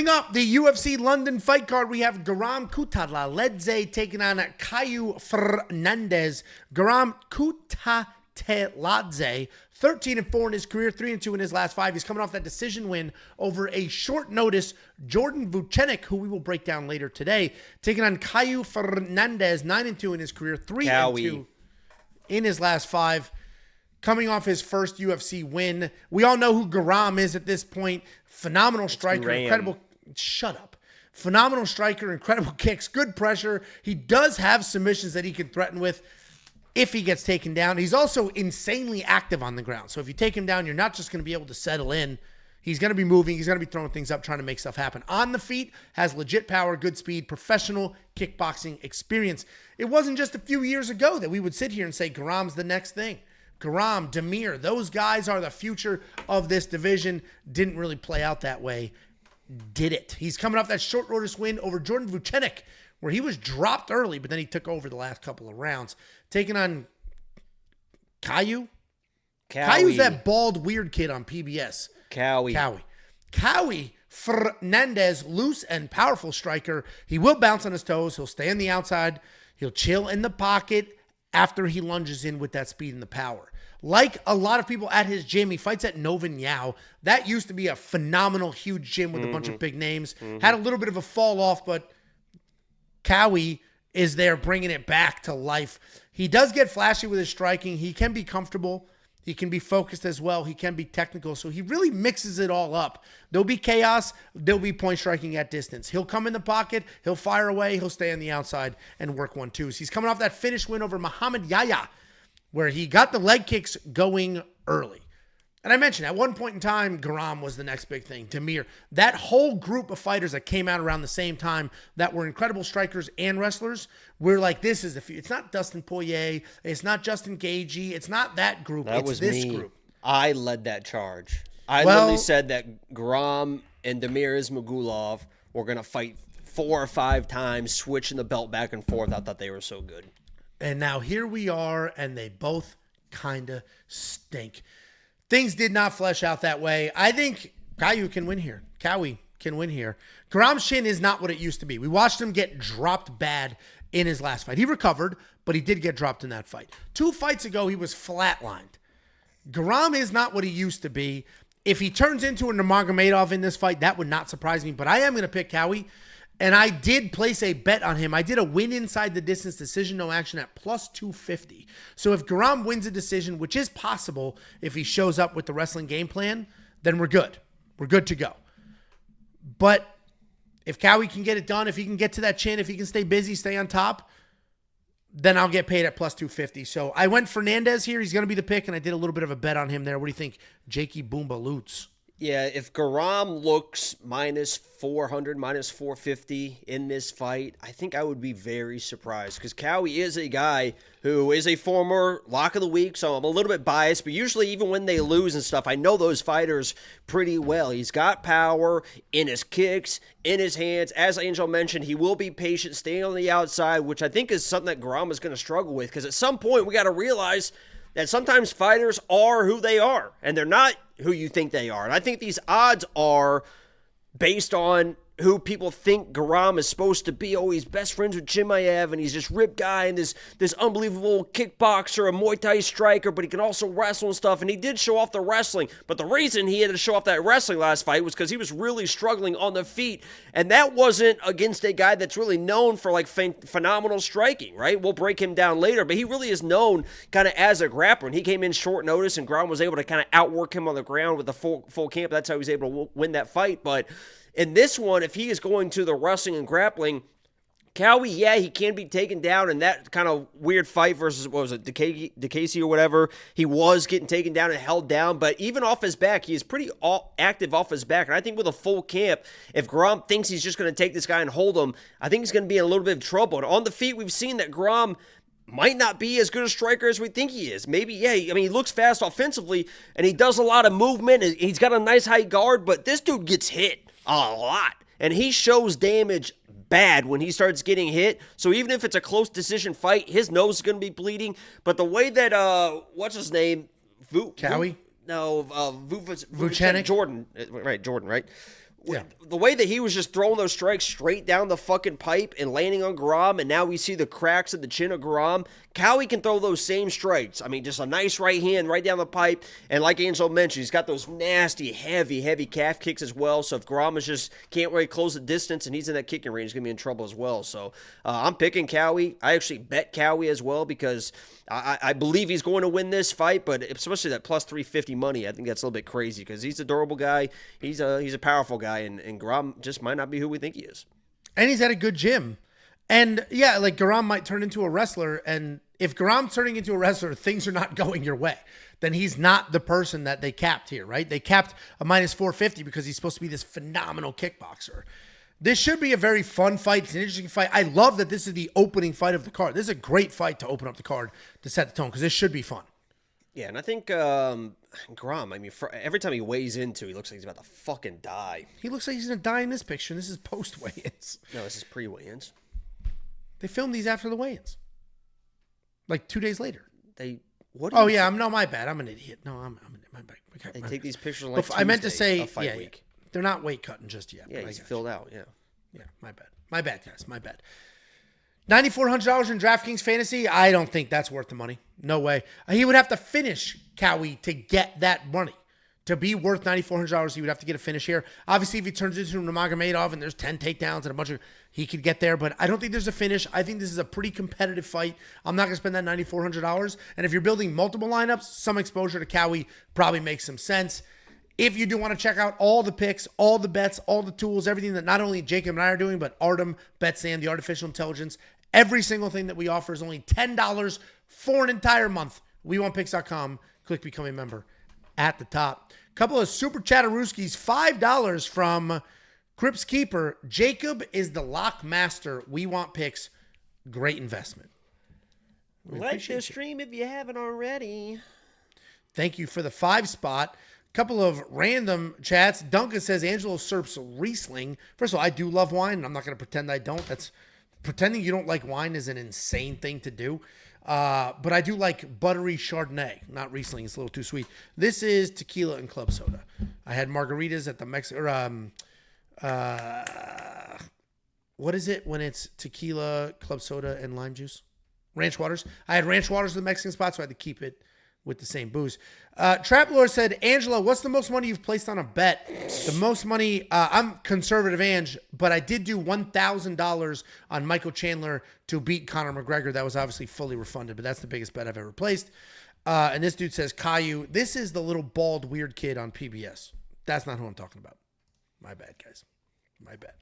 Moving up, the UFC London fight card, we have Guram Kutateladze taking on Kaue Fernandes. Guram Kutateladze, 13-4 in his career, 3-2 in his last 5. He's coming off that decision win over a short notice Jordan Vucenic, who we will break down later today, taking on Kaue Fernandes, 9-2 in his career, 3-2 in his last 5. Coming off his first UFC win. We all know who Guram is at this point. Phenomenal striker, incredible. Shut up. Phenomenal striker, incredible kicks, good pressure. He does have submissions that he can threaten with if he gets taken down. He's also insanely active on the ground. So if you take him down, you're not just going to be able to settle in. He's going to be moving. He's going to be throwing things up, trying to make stuff happen. On the feet, has legit power, good speed, professional kickboxing experience. It wasn't just a few years ago that we would sit here and say Guram's the next thing. Guram, Demir, those guys are the future of this division. Didn't really play out that way. Did it? He's coming off that short notice win over Jordan Vucenic, where he was dropped early, but then he took over the last couple of rounds. Taking on Kaue. Kaue's that bald, weird kid on PBS. Kaue Fernandes, loose and powerful striker. He will bounce on his toes. He'll stay on the outside. He'll chill in the pocket after he lunges in with that speed and the power. Like a lot of people at his gym, he fights at Novin Yao. That used to be a phenomenal, huge gym with a bunch of big names. Had a little bit of a fall off, but Kaue is there bringing it back to life. He does get flashy with his striking. He can be comfortable. He can be focused as well. He can be technical. So he really mixes it all up. There'll be chaos. There'll be point striking at distance. He'll come in the pocket. He'll fire away. He'll stay on the outside and work 1-2s. He's coming off that finish win over Muhammad Yahya, where he got the leg kicks going early. And I mentioned at one point in time, Guram was the next big thing. Demir. That whole group of fighters that came out around the same time that were incredible strikers and wrestlers, we're like, this is the future. It's not Dustin Poirier. It's not Justin Gaethje. It's not that group. It's this group. I led that charge. I literally said that Guram and Demir Ismagulov were going to fight 4 or 5 times, switching the belt back and forth. I thought they were so good. And now here we are, and they both kind of stink. Things did not flesh out that way. I think Kaue can win here. Guram's chin is not what it used to be. We watched him get dropped bad in his last fight. He recovered, but he did get dropped in that fight. 2 fights ago, he was flatlined. Guram is not what he used to be. If he turns into a Nurmagomedov in this fight, that would not surprise me. But I am going to pick Kaue. And I did place a bet on him. I did a win inside the distance decision, no action at plus 250. So if Guram wins a decision, which is possible if he shows up with the wrestling game plan, then we're good. We're good to go. But if Kaue can get it done, if he can get to that chin, if he can stay busy, stay on top, then I'll get paid at plus 250. So I went Fernandez here. He's going to be the pick, and I did a little bit of a bet on him there. What do you think, Jakey Boomba Lutz? Yeah, if Guram looks minus 400, minus 450 in this fight, I think I would be very surprised because Kaue is a guy who is a former lock of the week, so I'm a little bit biased, but usually even when they lose and stuff, I know those fighters pretty well. He's got power in his kicks, in his hands. As Angel mentioned, he will be patient, staying on the outside, which I think is something that Guram is going to struggle with because at some point we got to realize that sometimes fighters are who they are, and they're not who you think they are. And I think these odds are based on who people think Guram is supposed to be. Oh, he's best friends with Chimaev, and he's this ripped guy, and this unbelievable kickboxer, a Muay Thai striker, but he can also wrestle and stuff. And he did show off the wrestling. But the reason he had to show off that wrestling last fight was because he was really struggling on the feet. And that wasn't against a guy that's really known for like phenomenal striking, right? We'll break him down later, but he really is known kind of as a grappler. And he came in short notice, and Guram was able to kind of outwork him on the ground with the full camp. That's how he was able to win that fight. But in this one, if he is going to the wrestling and grappling, Kaue, yeah, he can be taken down in that kind of weird fight versus, what was it, DeCasey or whatever. He was getting taken down and held down, but even off his back, he is pretty active off his back. And I think with a full camp, if Guram thinks he's just going to take this guy and hold him, I think he's going to be in a little bit of trouble. And on the feet, we've seen that Guram might not be as good a striker as we think he is. Maybe, yeah, I mean, he looks fast offensively, and he does a lot of movement, and he's got a nice height guard, but this dude gets hit a lot, and he shows damage bad when he starts getting hit. So even if it's a close decision fight, his nose is going to be bleeding. But the way that what's his name, Kaue? Vucenic, Jordan, right? Yeah. The way that he was just throwing those strikes straight down the fucking pipe and landing on Guram, and now we see the cracks in the chin of Guram. Kaue can throw those same strikes. I mean, just a nice right hand right down the pipe. And like Angelo mentioned, he's got those nasty, heavy calf kicks as well. So if Guram is just can't really close the distance and he's in that kicking range, he's going to be in trouble as well. So I'm picking Kaue. I actually bet Kaue as well because I believe he's going to win this fight, but especially that plus 350 money, I think that's a little bit crazy because he's a durable guy. He's a powerful guy, and Guram just might not be who we think he is. And he's at a good gym. And yeah, like Guram might turn into a wrestler. And if Guram's turning into a wrestler, things are not going your way, then he's not the person that they capped here, right? They capped a minus 450 because he's supposed to be this phenomenal kickboxer. This should be a very fun fight. It's an interesting fight. I love that this is the opening fight of the card. This is a great fight to open up the card to set the tone because this should be fun. Yeah, and I think Guram, I mean, every time he weighs into, he looks like he's about to fucking die. He looks like he's going to die in this picture, and this is post-weigh-ins. No, this is pre-weigh-ins. They filmed these after the weigh-ins. Like 2 days later. Oh, yeah, my bad. I'm an idiot. No, I'm my bad. They take these pictures like Tuesday, I meant to say, fight week. They're not weight cutting just yet. Yeah, he's filled out, yeah. Yeah, my bad. My bad, guys. My bad. $9,400 in DraftKings Fantasy. I don't think that's worth the money. No way. He would have to finish Kaue to get that money. To be worth $9,400, he would have to get a finish here. Obviously, if he turns into Nurmagomedov and there's 10 takedowns and a bunch of, he could get there. But I don't think there's a finish. I think this is a pretty competitive fight. I'm not going to spend that $9,400. And if you're building multiple lineups, some exposure to Kaue probably makes some sense. If you do want to check out all the picks, all the bets, all the tools, everything that not only Jacob and I are doing, but Artem, BetSam, the artificial intelligence, every single thing that we offer is only $10 for an entire month. WeWantPicks.com. Click Become a Member at the top. Couple of Super Chatterooskies, $5 from Crips Keeper. Jacob is the lock master. We Want Picks. Great investment. Like this stream if you haven't already. Thank you for the 5 spot. Couple of random chats. Duncan says Angelo Serps Riesling. First of all, I do love wine, and I'm not going to pretend I don't. That's pretending you don't like wine is an insane thing to do. But I do like buttery Chardonnay, not Riesling. It's a little too sweet. This is tequila and club soda. I had margaritas at the what is it when it's tequila, club soda, and lime juice? Ranch waters. I had ranch waters at the Mexican spot, so I had to keep it with the same booze. Trap Lord said, Angela, what's the most money you've placed on a bet? The most money, I'm conservative, Ange, but I did do $1,000 on Michael Chandler to beat Conor McGregor. That was obviously fully refunded, but that's the biggest bet I've ever placed. And this dude says, Caillou, this is the little bald weird kid on PBS. That's not who I'm talking about. My bad, guys. My bad.